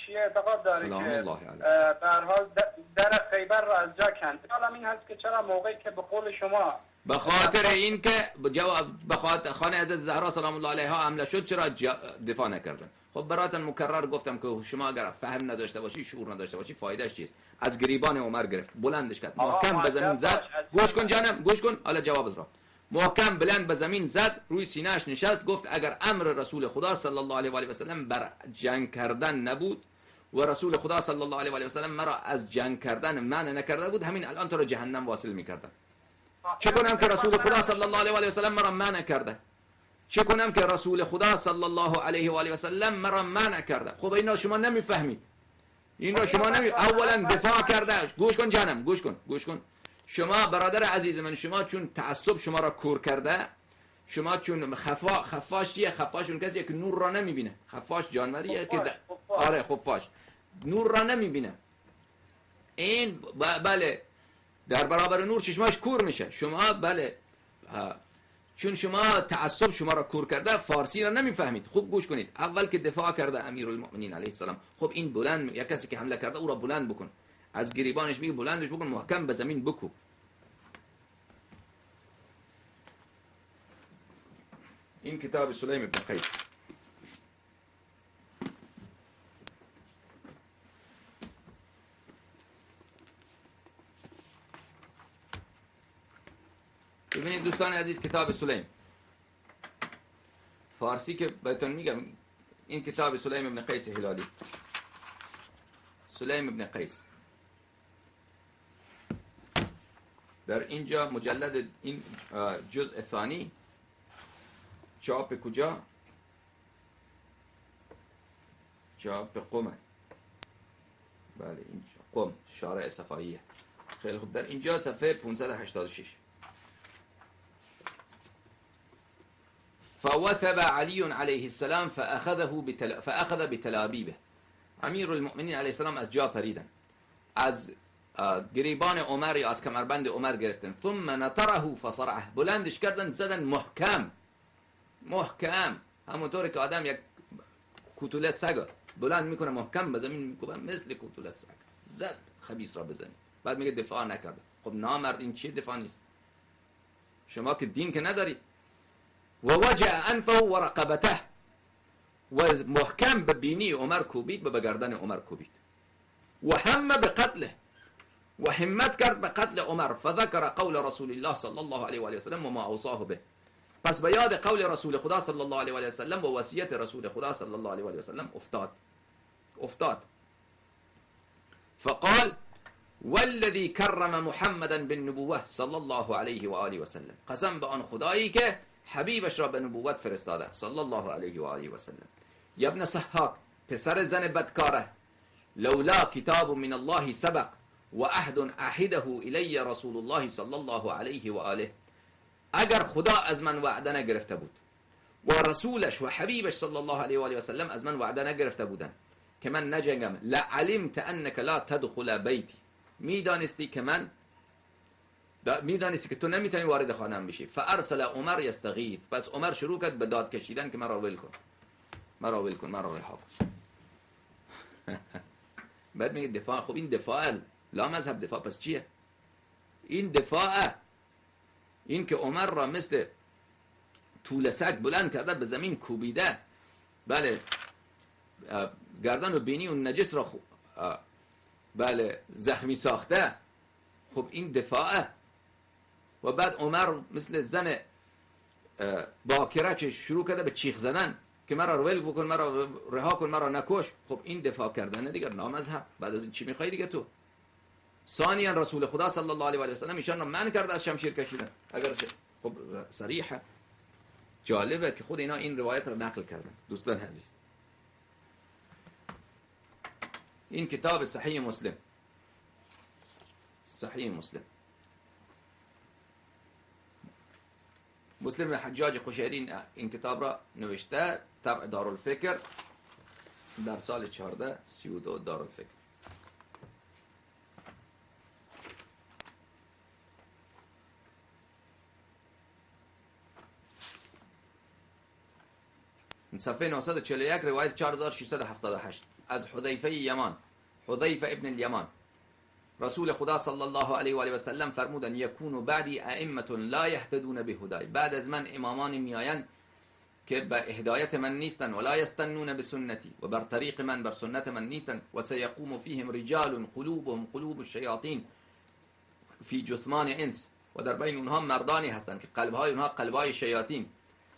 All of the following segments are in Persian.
شیعه اعتقاد داره سلام که الله علیه به هر حال در خیبر را از جا کند. حالا این هست که چرا موقعی که به قول شما به خاطر این که به خاطر خانه حضرت زهرا سلام الله علیها حمله شد چرا دفاع نکردن؟ خب براتون مکرر گفتم که شما اگر فهم نداشته باشی، شعور نداشته باشی، فایدهش چیست؟ از گریبان عمر گرفت، بلندش کرد، محکم به زمین زد. گوش کن جانم، گوش کن، حالا جواب را. محکم بلند به زمین زد، روی سینه‌اش نشست، گفت اگر امر رسول خدا صلی الله علیه و آله و سلم بر جنگ کردن نبود و رسول خدا صلی الله علیه و آله و سلم مرا از جنگ کردن منع نکرده بود، همین الان تو رو جهنم واصل می‌کردم. چه کنم که رسول خدا صلی الله علیه و آله و سلم مرا منع کرده؟ چه کنم که رسول خدا صلی الله علیه و آله و سلم مرا منع کرده؟ خب اینا شما نمیفهمید. این را شما اولا دفاع کرده. گوش کن جانم، گوش کن. شما برادر عزیز من، شما چون تعصب شما را کور کرده، شما چون خفاش چیه؟ خفاش اون کسیه که نور را نمیبینه. خفاش جانوریه که آره خفاش نور را نمیبینه. این بله در برابر نور چشماش کور میشه. شما بله چون شما تعصب شما را کور کرده، فارسی را نمیفهمید. خوب گوش کنید. اول که دفاع کرده امیرالمؤمنین علیه السلام، خب این بلند، یک کسی که حمله کرده او را بلند بکن، از گریبانش میگه بلندش بکن، محکم به زمین بکو. این کتاب سلیم ابن قیس. ببینید دوستان عزیز، کتاب سلیم فارسی که بهتون میگم، این کتاب سلیم ابن قیس هلالی، سلیم ابن قیس، در اینجا مجلد این جزء ثانی، چاپ کجا؟ چاپ قم. بله این قم، شارع صفاییه. خیلی خوب، در اینجا صفحه 586. فوثب علی علیه السلام فأخذ بتلابیبه. امیر المؤمنین علیه السلام از جا پریدن، از گریبان عمر یا از کمربند عمر گرفتن. ثم نطره فصرعه، بلندش کردن، زدن محکم، همونطور که آدم یک کوتوله سگ بلند میکنه محکم به زمین میکوبه، مثل کوتوله سگ زد خبیث را بزنید. بعد میگه دفاع نکرده. خب نامرد، این چیه دفاع نیست؟ شما که دین که ندارید. و وجع انفه و رقبته، و محکم به بینی عمر کوبید و به گردن عمر کوبید. و هم بقتله، و همت کرد به قتل عمر. فذكر قول رسول الله صلی الله علیه و آله و سلم و ما اوصاه به. پس به یاد قول رسول خدا صلی الله علیه و آله و سلم و وصیت رسول خدا صلی الله علیه و آله و سلم افتاد. فقال والذي کرم محمدا بالنبوه صلی الله علیه و آله و سلم، قسم به آن خدایی که حبیبش را به نبوت فرستاده صلی الله علیه و آله و سلم. یا ابن صحاک، پسر زن بدکاره، لولا کتاب من الله سبق و عهد عهده الی رسول الله صلی الله علیه و آله، اگر خدا از من وعده نگرفته بود و رسولش و حبیبش صلی الله علیه و آله و سلم از من وعده نگرفته بودن که من نجنگم، لعلمت انک لا تدخل بیتی، میدانستی که تو نمیتونی وارد خانه‌ام بشی. فارسل عمر یستغیث، پس عمر شروع کرد به داد کشیدن که مرا ول کن، مرا رها کن. بعد میگه دفاع. خب این دفاع لا مذهب دفاع، پس چیه این دفاع؟ این که عمر را مثل طول سگ بلند کرده، به زمین کوبیده، بله گردن و بینی و نجس را بله زخمی ساخته. خب این دفاعه. و بعد عمر مثل زن باکره که شروع کرده به چیخ زدن که مرا ول بکن، مرا رها کن، مرا نکش. خب این دفاع کردن دیگر نامذهب. بعد از این چی میخوای دیگه تو؟ ثانیا رسول خدا صلی الله علیه و سلم ایشان را منع کرده از شمشیر کشیدن. اگر خب صریحه. جالبه که خود اینا این روایت را نقل کردن. دوستان عزیز، این کتاب صحیح مسلم، مسلم حجاج قشیری این کتاب را نوشته، طبع دارالفکر در سال 1432 دارالفکر. صفحه 941 روایت 4678. از حذیفه یمان، حذیفه ابن الیمان، رسول خدا صلی الله علیه و آله و سلم فرمودن یکون بعدی ائمه لا یهتدون بهدای، بعد از من امامان میآیند که به هدایت من نیستن، ولا یستنون بسنتی، و بر طریق من، بر سنت من نیستن، و سیقوم فیهم رجال قلوبهم قلوب الشیاطین فی جثمان انس، و در بین اونها مردانی هستند که قلبهای اونها قلبهای شیاطین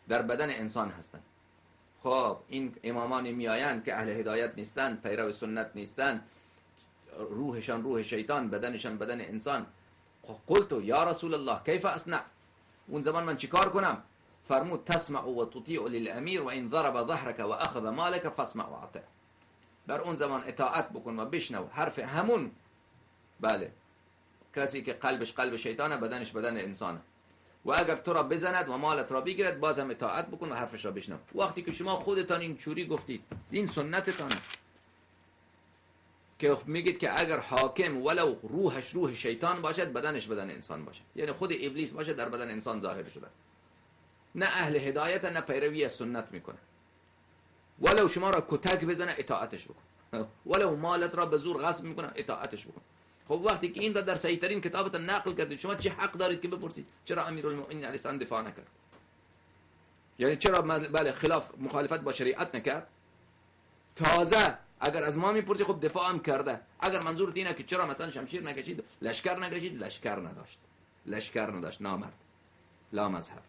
در بدن انسان هستند. خب این امامان میآیند که اهل هدایت نیستند، پیرو سنت نیستند، روحشان روح شیطان، بدنشان بدن انسان. قلت یا رسول الله کیف اصنع؟ اون زمان من چیکار کنم؟ فرمود تسمع و تطیع للامیر و این ضرب ظهرك و اخذ مالك فاسمع و اطع. در اون زمان اطاعت بکن و بشنو حرف همون، بله، کسی که قلبش قلب شیطانه، بدنش بدن انسانه، و اگر تو را بزند و مالت را بگیرد باز هم اطاعت بکن و حرفش را بشنو. وقتی که شما خودتان این چوری گفتید، این سنتتانه که میگید که اگر حاکم ولو روحش روح شیطان باشد، بدنش بدن انسان باشد، یعنی خود ابلیس باشه در بدن انسان ظاهر شده، نه اهل هدایت، نه پیروی از سنت میکنه، ولو شما را کتک بزنه اطاعتش بکن، ولو مالت را به زور غصب میکنه اطاعتش بکن. خب وقتی که این را در صحیح ترین کتابتان نقل کردید، شما چه حق دارید که بپرسید چرا امیرالمؤمنین علیه السلام دفاع نکرد؟ یعنی چرا بله خلاف مخالفت با شریعت نکرد؟ تازه اگر از ما میپرسی خب دفاع هم کرده. اگر منظورت اینه که چرا مثلا شمشیر نکشید، لشکر نکشید، لشکر نداشت، نامرد، لا مذهب.